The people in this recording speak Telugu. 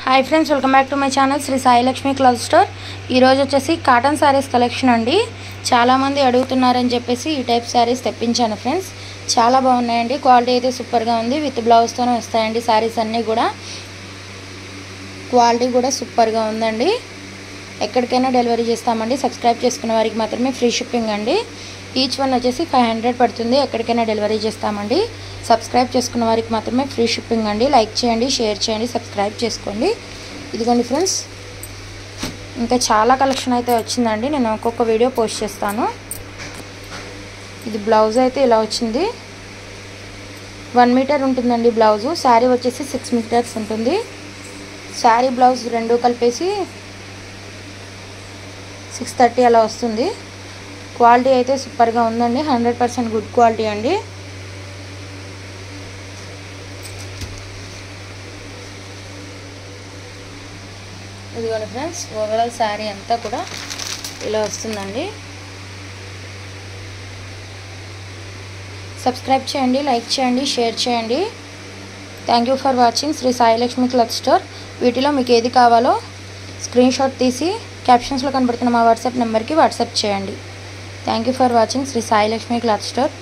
Hi friends, welcome back to my channel Sri Sai Lakshmi cloth store. ఈరోజు వచ్చేసి కాటన్ శారీస్ కలెక్షన్ అండి. చాలామంది అడుగుతున్నారని చెప్పేసి ఈ టైప్ శారీస్ తెప్పించాను ఫ్రెండ్స్. చాలా బాగున్నాయండి. క్వాలిటీ అయితే సూపర్గా ఉంది. విత్ బ్లౌజ్తోనే వస్తాయండి శారీస్ అన్నీ కూడా. క్వాలిటీ కూడా సూపర్గా ఉందండి. ఎక్కడికైనా డెలివరీ చేస్తామండి. సబ్స్క్రైబ్ చేసుకున్న వారికి మాత్రమే ఫ్రీ షిప్పింగ్ అండి. ఈచ్ వన్ వచ్చేసి 500 పడుతుంది. ఎక్కడికైనా డెలివరీ చేస్తామండి. సబ్స్క్రైబ్ చేసుకున్న వారికి మాత్రమే ఫ్రీ షిప్పింగ్ అండి. లైక్ చేయండి, షేర్ చేయండి, సబ్స్క్రైబ్ చేసుకోండి. ఇదిగోండి ఫ్రెండ్స్, ఇంకా చాలా కలెక్షన్ అయితే వచ్చిందండి. నేను ఒక్కొక్క వీడియో పోస్ట్ చేస్తాను. ఇది బ్లౌజ్ అయితే ఇలా వచ్చింది. 1 మీటర్ ఉంటుందండి బ్లౌజు. శారీ వచ్చేసి 6 మీటర్స్ ఉంటుంది. శారీ బ్లౌజ్ రెండు కలిపేసి 630 అలా వస్తుంది. క్వాలిటీ అయితే సూపర్గా ఉందండి. 100% గుడ్ క్వాలిటీ అండి. ఇదిగోండి ఫ్రెండ్స్, ఓవరాల్ శారీ అంతా కూడా ఇలా వస్తుందండి. సబ్స్క్రైబ్ చేయండి, లైక్ చేయండి, షేర్ చేయండి. Thank you for watching Sri Sai Lakshmi cloth store. వీటిలో మీకు ఏది కావాలో స్క్రీన్ షాట్ తీసి క్యాప్షన్స్లో కనబడుతున్న మా వాట్సాప్ నెంబర్కి వాట్సాప్ చేయండి. Thank you for watching Sri Sai Lakshmi cloth store.